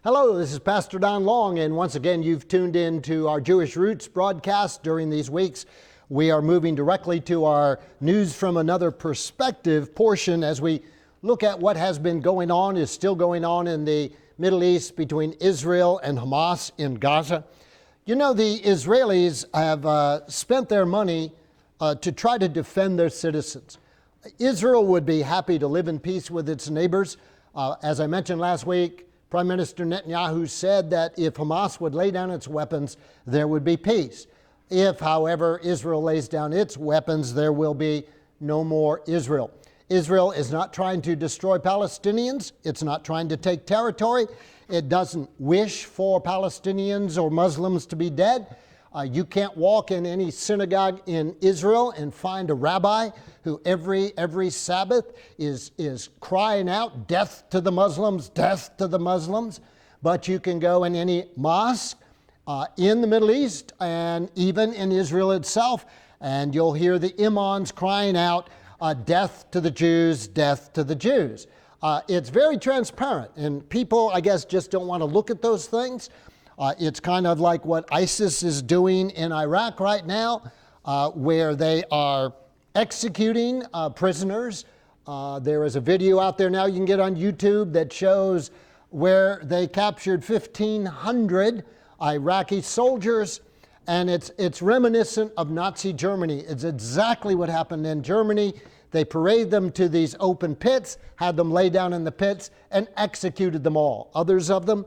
Hello, this is Pastor Don Long, and once again you've tuned in to our Jewish Roots broadcast during these weeks. We are moving directly to our News from Another Perspective portion as we look at what has been going on, is still going on in the Middle East between Israel and Hamas in Gaza. You know, the Israelis have spent their money to try to defend their citizens. Israel would be happy to live in peace with its neighbors. As I mentioned last week, Prime Minister Netanyahu said that if Hamas would lay down its weapons, there would be peace. If, however, Israel lays down its weapons, there will be no more Israel. Israel is not trying to destroy Palestinians. It's not trying to take territory. It doesn't wish for Palestinians or Muslims to be dead. You can't walk in any synagogue in Israel and find a rabbi who every Sabbath is crying out, "Death to the Muslims, death to the Muslims." But you can go in any mosque in the Middle East and even in Israel itself, and you'll hear the imams crying out, "Death to the Jews, death to the Jews." It's very transparent, and people, I guess, just don't want to look at those things. It's kind of like what ISIS is doing in Iraq right now, where they are executing prisoners. There is a video out there now you can get on YouTube that shows where they captured 1,500 Iraqi soldiers, and it's reminiscent of Nazi Germany. It's exactly what happened in Germany. They paraded them to these open pits, had them lay down in the pits, and executed them all. Others of them,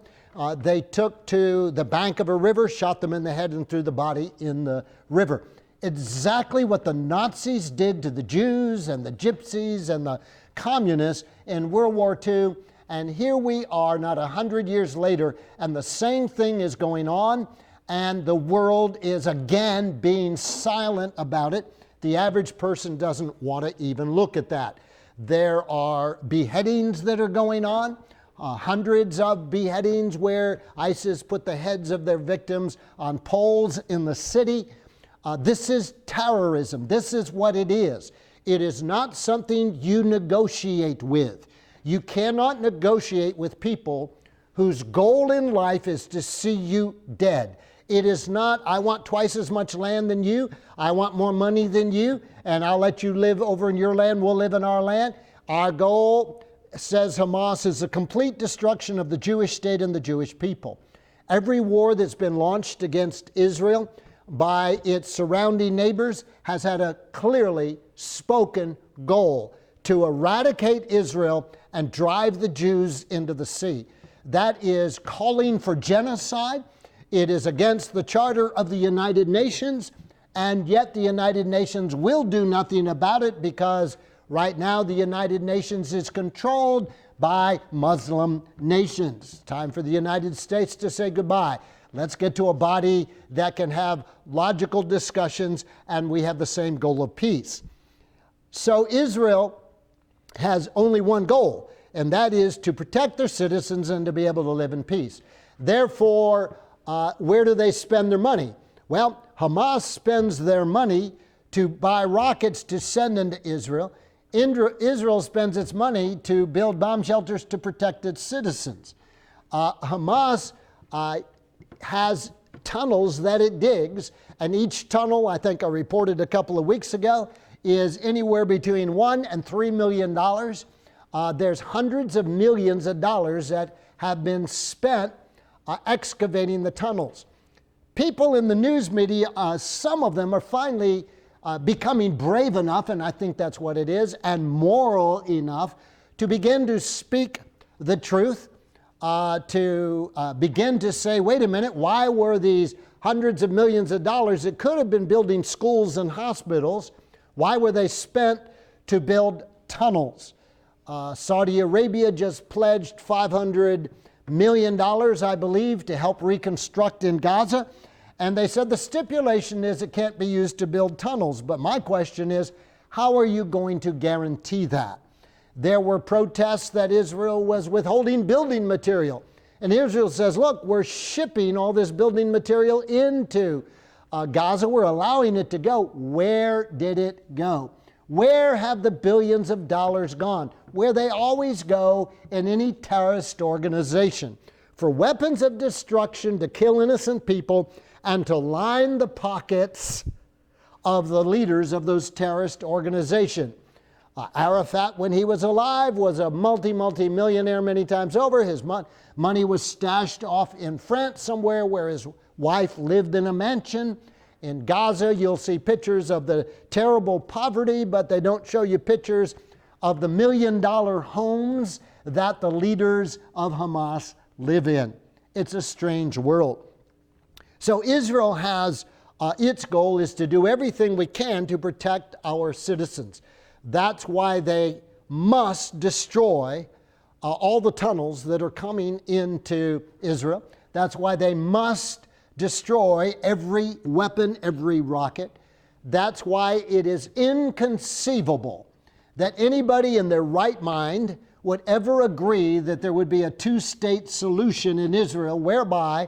they took to the bank of a river, shot them in the head, and threw the body in the river. Exactly what the Nazis did to the Jews and the Gypsies and the communists in World War II. And here we are, not 100 years later, and the same thing is going on, and the world is again being silent about it. The average person doesn't want to even look at that. There are beheadings that are going on. Hundreds of beheadings where ISIS put the heads of their victims on poles in the city. This is terrorism. This is what it is. It is not something you negotiate with. You cannot negotiate with people whose goal in life is to see you dead. It is not, I want twice as much land than you, I want more money than you, and I'll let you live over in your land, we'll live in our land. Our goal, says Hamas, is the complete destruction of the Jewish state and the Jewish people. Every war that's been launched against Israel by its surrounding neighbors has had a clearly spoken goal to eradicate Israel and drive the Jews into the sea. That is calling for genocide. It is against the Charter of the United Nations, and yet the United Nations will do nothing about it because right now the United Nations is controlled by Muslim nations. Time for the United States to say goodbye. Let's get to a body that can have logical discussions, and we have the same goal of peace. So Israel has only one goal, and that is to protect their citizens and to be able to live in peace. Therefore, where do they spend their money? Well, Hamas spends their money to buy rockets to send into Israel. Israel spends its money to build bomb shelters to protect its citizens. Hamas has tunnels that it digs, and each tunnel, I think I reported a couple of weeks ago, is anywhere between $1 and $3 million. There's hundreds of millions of dollars that have been spent excavating the tunnels. People in the news media, some of them are finally becoming brave enough, and I think that's what it is, and moral enough to begin to speak the truth, to begin to say, wait a minute, why were these hundreds of millions of dollars that could have been building schools and hospitals, why were they spent to build tunnels? Saudi Arabia just pledged $500 million, I believe, to help reconstruct in Gaza. And they said the stipulation is it can't be used to build tunnels. But my question is, how are you going to guarantee that? There were protests that Israel was withholding building material. And Israel says, look, we're shipping all this building material into Gaza. We're allowing it to go. Where did it go? Where have the billions of dollars gone? Where they always go in any terrorist organization. for weapons of destruction to kill innocent people and to line the pockets of the leaders of those terrorist organizations. Arafat, when he was alive, was a multi-millionaire many times over. His money was stashed off in France somewhere where his wife lived in a mansion. In Gaza, you'll see pictures of the terrible poverty, but they don't show you pictures of the million-dollar homes that the leaders of Hamas live in. It's a strange world. So Israel has, its goal is to do everything we can to protect our citizens. That's why they must destroy all the tunnels that are coming into Israel. That's why they must destroy every weapon, every rocket. That's why it is inconceivable that anybody in their right mind would ever agree that there would be a two-state solution in Israel whereby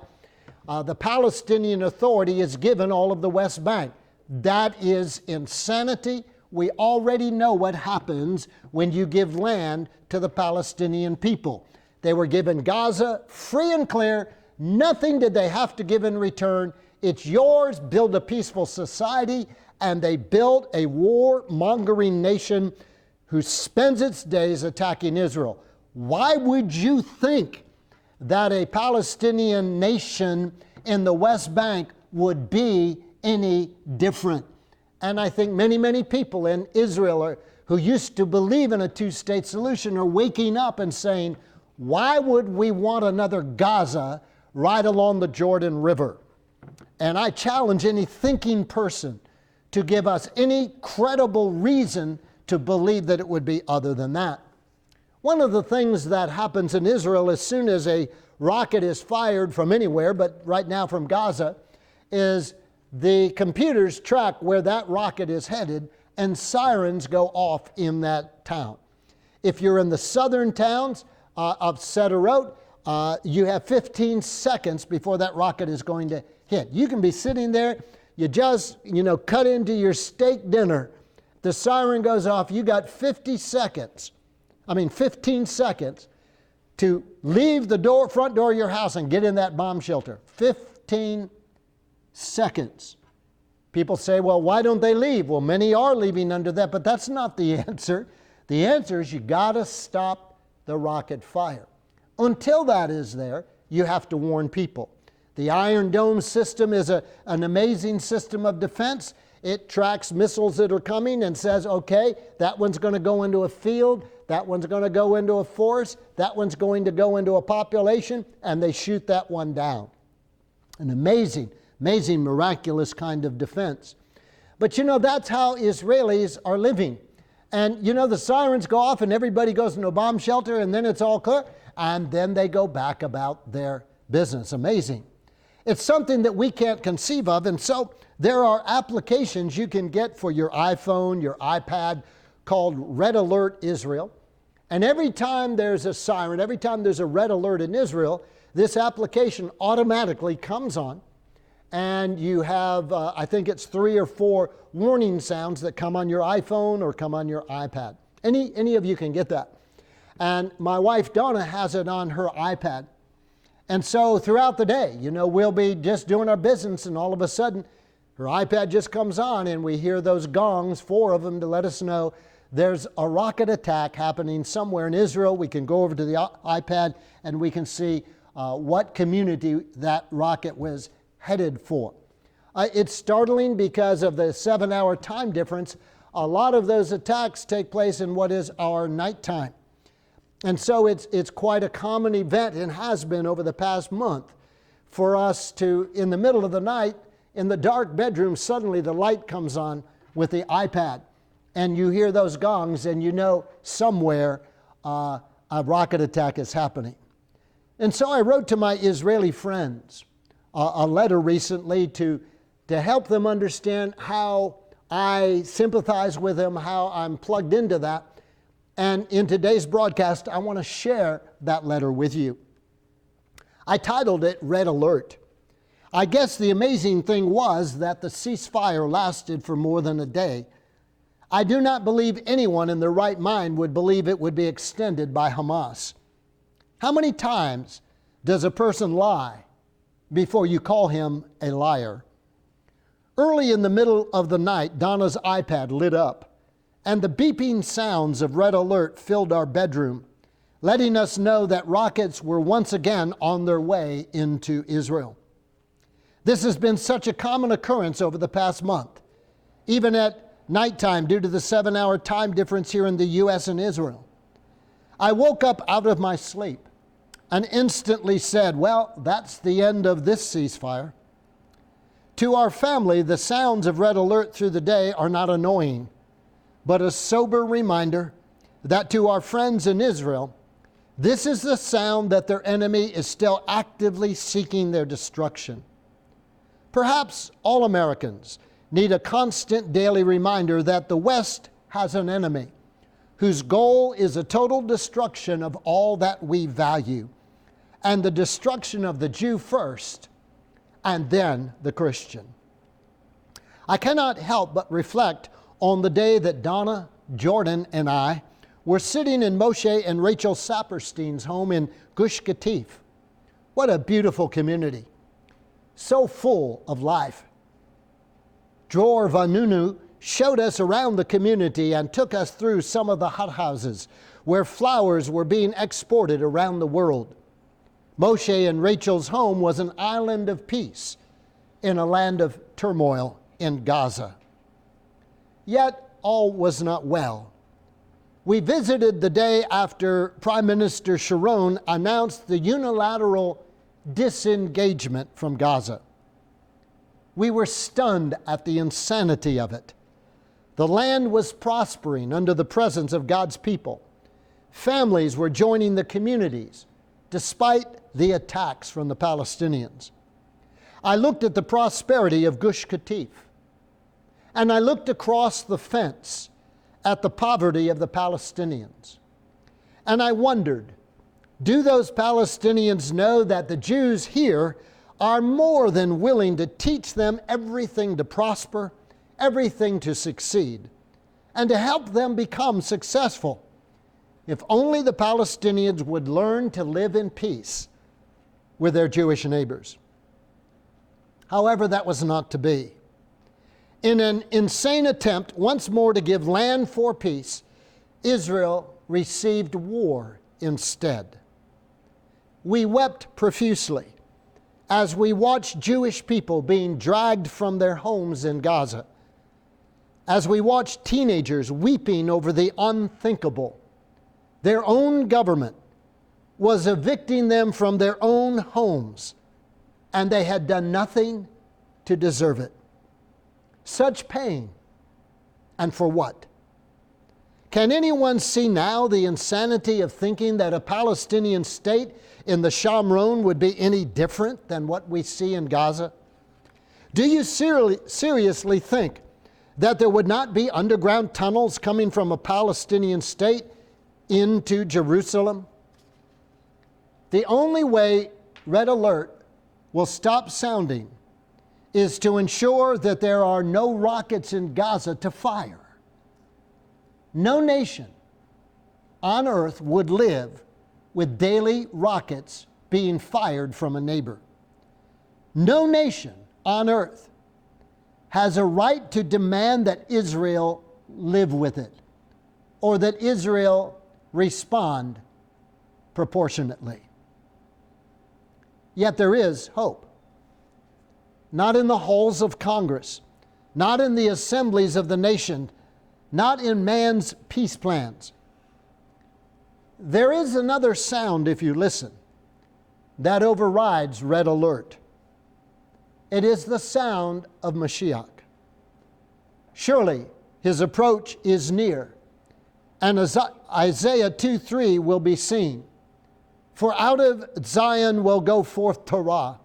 the Palestinian Authority is given all of the West Bank. That is insanity. We already know what happens when you give land to the Palestinian people. They were given Gaza free and clear. Nothing did they have to give in return. It's yours. Build a peaceful society. And they built a war-mongering nation who spends its days attacking Israel. Why would you think that a Palestinian nation in the West Bank would be any different? And I think many people in Israel who used to believe in a two-state solution are waking up and saying, why would we want another Gaza right along the Jordan River? And I challenge any thinking person to give us any credible reason to believe that it would be other than that. One of the things that happens in Israel as soon as a rocket is fired from anywhere, but right now from Gaza, is the computers track where that rocket is headed and sirens go off in that town. If you're in the southern towns of Sderot, you have 15 seconds before that rocket is going to hit. You can be sitting there, you just, cut into your steak dinner. The siren goes off, you got 15 seconds to leave the front door of your house and get in that bomb shelter. 15 seconds. People say, well, why don't they leave? Well, many are leaving under that, but that's not the answer. The answer is you got to stop the rocket fire. Until that is there, you have to warn people. The Iron Dome system is an amazing system of defense. It tracks missiles that are coming and says, okay, that one's going to go into a field, that one's going to go into a forest, that one's going to go into a population, and they shoot that one down. An amazing, miraculous kind of defense. But that's how Israelis are living. And the sirens go off and everybody goes into a bomb shelter and then it's all clear. And then they go back about their business. Amazing. It's something that we can't conceive of. And so there are applications you can get for your iPhone, your iPad, called Red Alert Israel. And every time there's a siren, every time there's a red alert in Israel, this application automatically comes on. And you have, I think it's 3 or 4 warning sounds that come on your iPhone or come on your iPad. Any of you can get that. And my wife Donna has it on her iPad. And so throughout the day, we'll be just doing our business and all of a sudden her iPad just comes on and we hear those gongs, 4 of them, to let us know there's a rocket attack happening somewhere in Israel. We can go over to the iPad and we can see what community that rocket was headed for. It's startling because of the 7-hour time difference. A lot of those attacks take place in what is our nighttime. And so it's quite a common event and has been over the past month for us to, in the middle of the night, in the dark bedroom, suddenly the light comes on with the iPad. And you hear those gongs and somewhere a rocket attack is happening. And so I wrote to my Israeli friends a letter recently to help them understand how I sympathize with them, how I'm plugged into that. And in today's broadcast, I want to share that letter with you. I titled it Red Alert. I guess the amazing thing was that the ceasefire lasted for more than a day. I do not believe anyone in their right mind would believe it would be extended by Hamas. How many times does a person lie before you call him a liar? Early in the middle of the night, Donna's iPad lit up, and the beeping sounds of red alert filled our bedroom, letting us know that rockets were once again on their way into Israel. This has been such a common occurrence over the past month, even at nighttime due to the 7-hour time difference here in the U.S. and Israel. I woke up out of my sleep and instantly said, well, that's the end of this ceasefire. To our family, the sounds of red alert through the day are not annoying, but a sober reminder that to our friends in Israel, this is the sound that their enemy is still actively seeking their destruction. Perhaps all Americans need a constant daily reminder that the West has an enemy whose goal is a total destruction of all that we value, and the destruction of the Jew first, and then the Christian. I cannot help but reflect on the day that Donna, Jordan, and I were sitting in Moshe and Rachel Saperstein's home in Gush Katif. What a beautiful community, so full of life. Dror Vanunu showed us around the community and took us through some of the hothouses where flowers were being exported around the world. Moshe and Rachel's home was an island of peace in a land of turmoil in Gaza. Yet all was not well. We visited the day after Prime Minister Sharon announced the unilateral disengagement from Gaza. We were stunned at the insanity of it. The land was prospering under the presence of God's people. Families were joining the communities despite the attacks from the Palestinians. I looked at the prosperity of Gush Katif, and I looked across the fence at the poverty of the Palestinians. And I wondered, do those Palestinians know that the Jews here are more than willing to teach them everything to prosper, everything to succeed, and to help them become successful? If only the Palestinians would learn to live in peace with their Jewish neighbors. However, that was not to be. In an insane attempt once more to give land for peace, Israel received war instead. We wept profusely as we watched Jewish people being dragged from their homes in Gaza, as we watched teenagers weeping over the unthinkable. Their own government was evicting them from their own homes, and they had done nothing to deserve it. Such pain, and for what? Can anyone see now the insanity of thinking that a Palestinian state in the Shomron would be any different than what we see in Gaza? Do you seriously think that there would not be underground tunnels coming from a Palestinian state into Jerusalem? The only way red alert will stop sounding is to ensure that there are no rockets in Gaza to fire. No nation on earth would live with daily rockets being fired from a neighbor. No nation on earth has a right to demand that Israel live with it, or that Israel respond proportionately. Yet there is hope. Not in the halls of Congress, not in the assemblies of the nation, not in man's peace plans. There is another sound, if you listen, that overrides red alert. It is the sound of Mashiach. Surely his approach is near, and Isaiah 2:3 will be seen. For out of Zion will go forth Torah,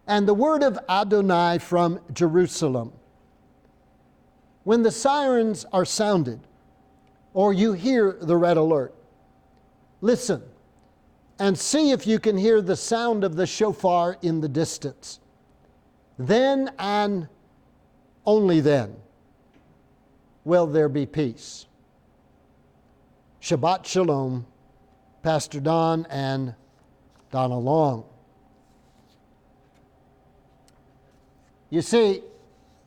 and the word of Adonai from Jerusalem. When the sirens are sounded, or you hear the red alert, listen and see if you can hear the sound of the shofar in the distance. Then and only then will there be peace. Shabbat Shalom, Pastor Don and Donald Long. You see,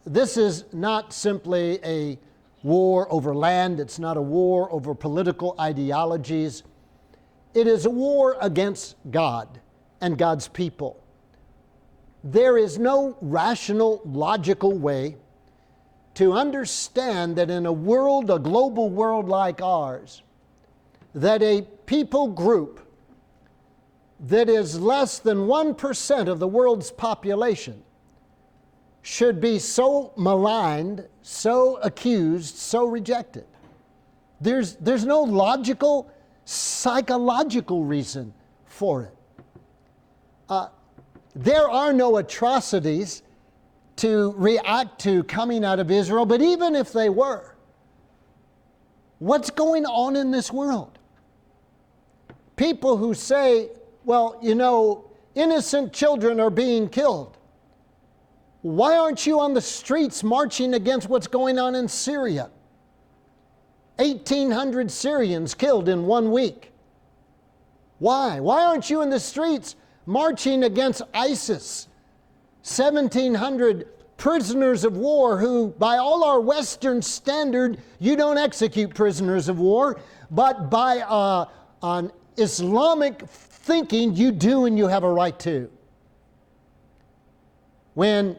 this is not simply a war over land. It's not a war over political ideologies. It is a war against God and God's people. There is no rational, logical way to understand that in a world, a global world like ours, that a people group that is less than 1% of the world's population should be so maligned, so accused, so rejected. There's no logical, psychological reason for it. There are no atrocities to react to coming out of Israel, but even if they were, what's going on in this world? People who say, well, you know, innocent children are being killed. Why aren't you on the streets marching against what's going on in Syria? 1,800 Syrians killed in 1 week. Why? Why aren't you in the streets marching against ISIS? 1,700 prisoners of war who, by all our Western standard, you don't execute prisoners of war, but by on Islamic thinking, you do and you have a right to. When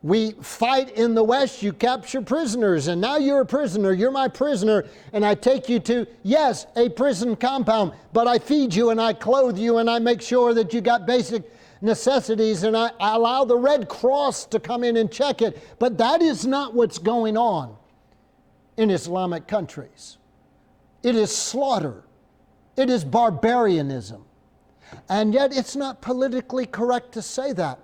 we fight in the West, you capture prisoners, and now you're a prisoner, you're my prisoner, and I take you to, yes, a prison compound, but I feed you and I clothe you and I make sure that you got basic necessities, and I allow the Red Cross to come in and check it. But that is not what's going on in Islamic countries. It is slaughter. It is barbarianism. And yet it's not politically correct to say that.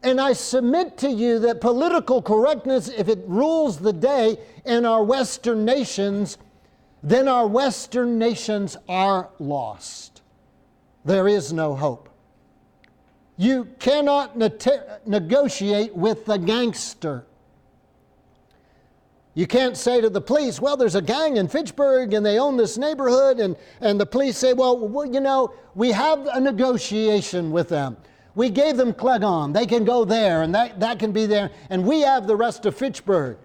And I submit to you that political correctness, if it rules the day in our Western nations, then our Western nations are lost. There is no hope. You cannot negotiate with the gangster. You can't say to the police, well, there's a gang in Fitchburg and they own this neighborhood, and the police say, well, you know, we have a negotiation with them. We gave them Clegon. They can go there, and that can be there, and we have the rest of Fitchburg.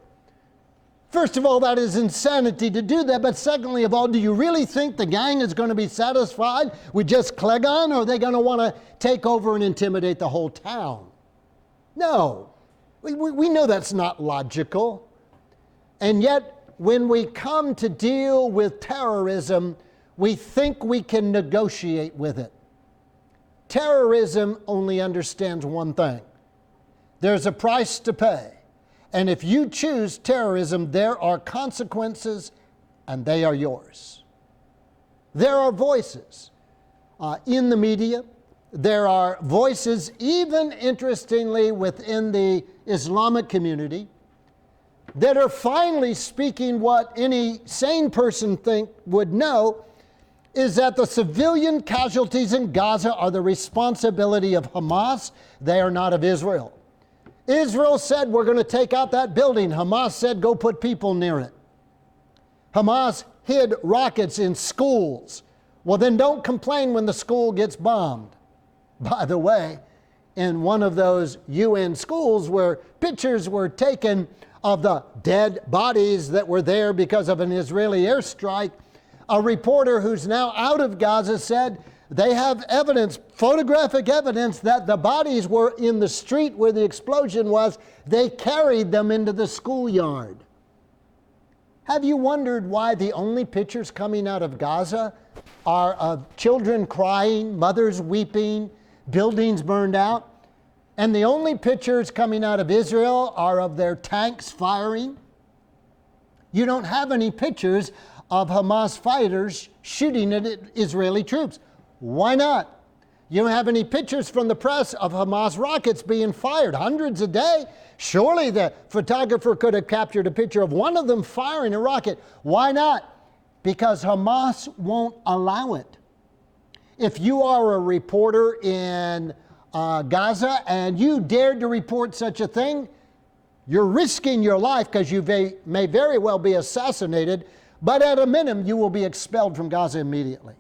First of all, that is insanity to do that, but secondly of all, do you really think the gang is going to be satisfied with just Clegon, or are they going to want to take over and intimidate the whole town? No. We know that's not logical. And yet, when we come to deal with terrorism, we think we can negotiate with it. Terrorism only understands one thing. There's a price to pay. And if you choose terrorism, there are consequences, and they are yours. There are voices in the media. There are voices, even interestingly, within the Islamic community, that are finally speaking what any sane person would know, is that the civilian casualties in Gaza are the responsibility of Hamas. They are not of Israel. Israel said, we're going to take out that building. Hamas said, go put people near it. Hamas hid rockets in schools. Well, then don't complain when the school gets bombed. By the way, in one of those UN schools where pictures were taken of the dead bodies that were there because of an Israeli airstrike, a reporter who's now out of Gaza said they have evidence, photographic evidence, that the bodies were in the street where the explosion was. They carried them into the schoolyard. Have you wondered why the only pictures coming out of Gaza are of children crying, mothers weeping, buildings burned out? And the only pictures coming out of Israel are of their tanks firing? You don't have any pictures of Hamas fighters shooting at Israeli troops. Why not? You don't have any pictures from the press of Hamas rockets being fired, hundreds a day. Surely the photographer could have captured a picture of one of them firing a rocket. Why not? Because Hamas won't allow it. If you are a reporter in Gaza and you dared to report such a thing, you're risking your life because you may very well be assassinated, but at a minimum you will be expelled from Gaza immediately.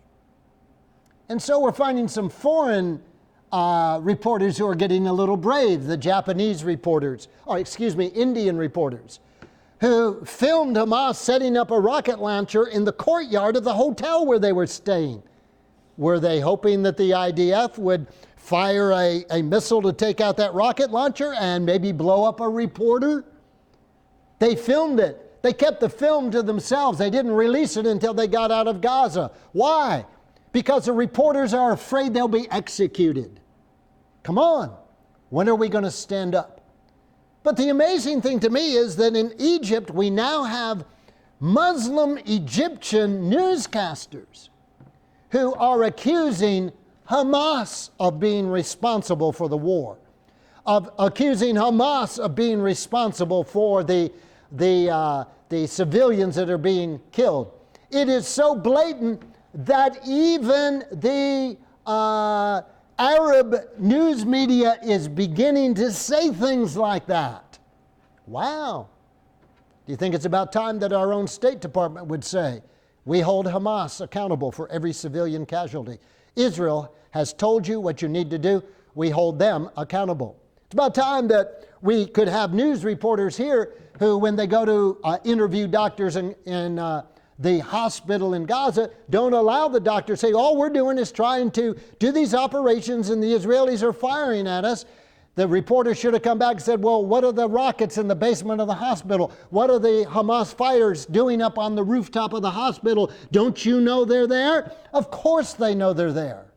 And so we're finding some foreign reporters who are getting a little brave, the Japanese reporters, Indian reporters, who filmed Hamas setting up a rocket launcher in the courtyard of the hotel where they were staying. Were they hoping that the IDF would fire a missile to take out that rocket launcher and maybe blow up a reporter? They filmed it. They kept the film to themselves. They didn't release it until they got out of Gaza. Why? Because the reporters are afraid they'll be executed. Come on, when are we going to stand up? But the amazing thing to me is that in Egypt, we now have Muslim Egyptian newscasters who are accusing Hamas of being responsible for the war, of accusing Hamas of being responsible for the civilians that are being killed. It is so blatant that even the Arab news media is beginning to say things like that. Wow. Do you think it's about time that our own State Department would say, we hold Hamas accountable for every civilian casualty? Israel has told you what you need to do. We hold them accountable. It's about time that we could have news reporters here who, when they go to interview doctors in the hospital in Gaza, don't allow the doctor to say, all we're doing is trying to do these operations and the Israelis are firing at us. The reporter should have come back and said, well, what are the rockets in the basement of the hospital? What are the Hamas fighters doing up on the rooftop of the hospital? Don't you know they're there? Of course they know they're there.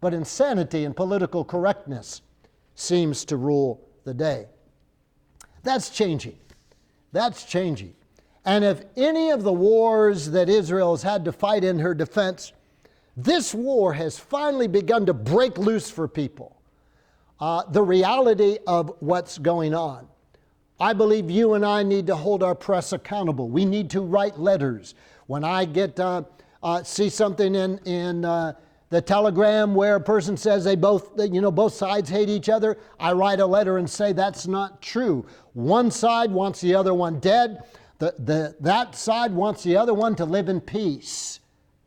But insanity and political correctness seems to rule the day. That's changing. That's changing. And if any of the wars that Israel has had to fight in her defense, this war has finally begun to break loose for people the reality of what's going on. I believe you and I need to hold our press accountable. We need to write letters. When I see something in the Telegram where a person says both sides hate each other, I write a letter and say that's not true. One side wants the other one dead. That side wants the other one to live in peace.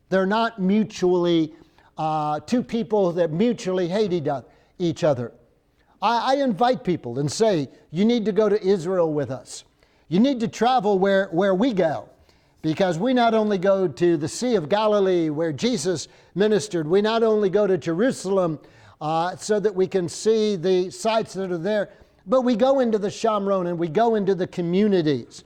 They're not mutually, two people that mutually hate each other. I invite people and say, you need to go to Israel with us. You need to travel where we go. Because we not only go to the Sea of Galilee where Jesus ministered, we not only go to Jerusalem so that we can see the sites that are there, but we go into the Shamron and we go into the communities.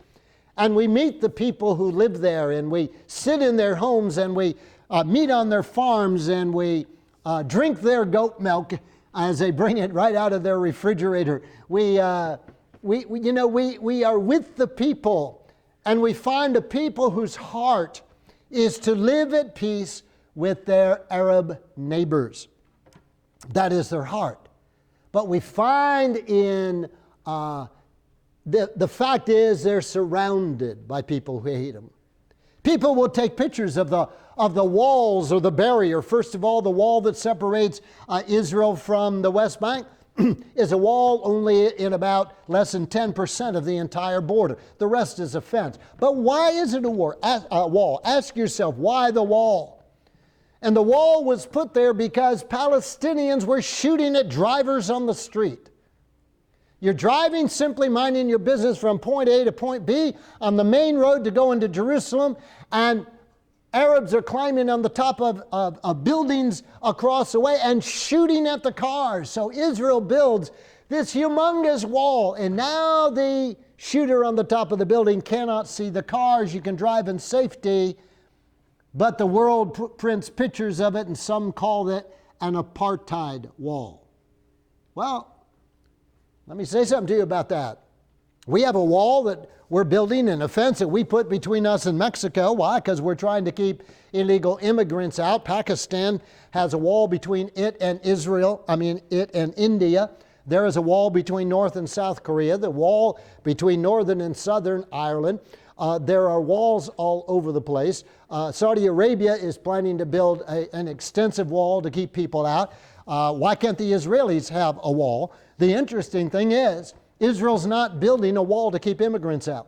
And we meet the people who live there, and we sit in their homes, and we meet on their farms, and we drink their goat milk as they bring it right out of their refrigerator. We are with the people, and we find a people whose heart is to live at peace with their Arab neighbors. That is their heart. But we find in the fact is they're surrounded by people who hate them. People will take pictures of the walls or the barrier. First of all, the wall that separates Israel from the West Bank is a wall only in about less than 10% of the entire border. The rest is a fence. But why is it a wall? Ask yourself, why the wall? And the wall was put there because Palestinians were shooting at drivers on the street. You're driving, simply minding your business from point A to point B on the main road to go into Jerusalem, and Arabs are climbing on the top of buildings across the way and shooting at the cars. So Israel builds this humongous wall, and now the shooter on the top of the building cannot see the cars. You can drive in safety, but the world prints pictures of it, and some call it an apartheid wall. Well, let me say something to you about that. We have a wall that we're building and a fence that we put between us and Mexico. Why? Because we're trying to keep illegal immigrants out. Pakistan has a wall between it and it and India. There is a wall between North and South Korea, the wall between Northern and Southern Ireland. There are walls all over the place. Saudi Arabia is planning to build an extensive wall to keep people out. Why can't the Israelis have a wall? The interesting thing is, Israel's not building a wall to keep immigrants out.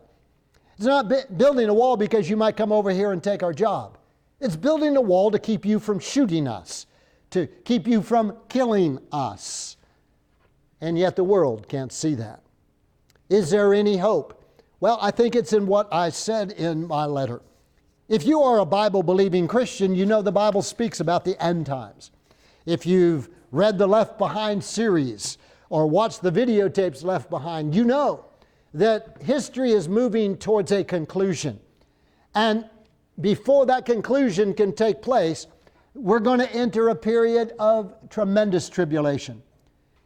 It's not building a wall because you might come over here and take our job. It's building a wall to keep you from shooting us, to keep you from killing us. And yet the world can't see that. Is there any hope? Well, I think it's in what I said in my letter. If you are a Bible-believing Christian, you know the Bible speaks about the end times. If you've read the Left Behind series or watched the videotapes Left Behind, you know that history is moving towards a conclusion. And before that conclusion can take place, we're going to enter a period of tremendous tribulation.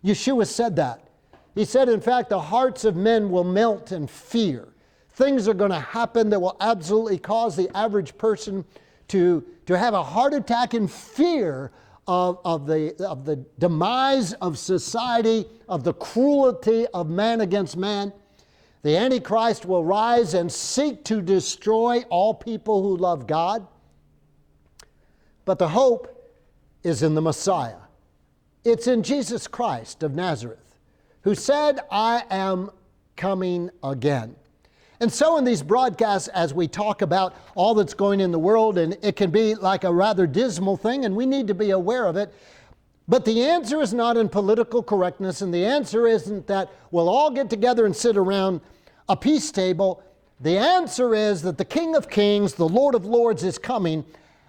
Yeshua said that. He said, in fact, the hearts of men will melt in fear. Things are going to happen that will absolutely cause the average person to have a heart attack in fear of the demise of society, of the cruelty of man against man. The Antichrist will rise and seek to destroy all people who love God. But the hope is in the Messiah. It's in Jesus Christ of Nazareth, who said, I am coming again. And so in these broadcasts, as we talk about all that's going in the world, and it can be like a rather dismal thing, and we need to be aware of it, but the answer is not in political correctness, and the answer isn't that we'll all get together and sit around a peace table. The answer is that the King of Kings, the Lord of Lords, is coming,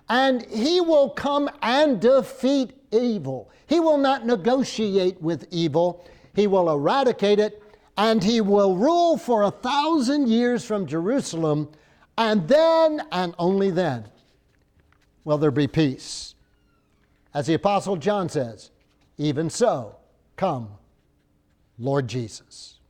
and He will come and defeat evil. He will not negotiate with evil. He will eradicate it, and He will rule for 1,000 years from Jerusalem, and then, and only then, will there be peace. As the Apostle John says, even so, come, Lord Jesus.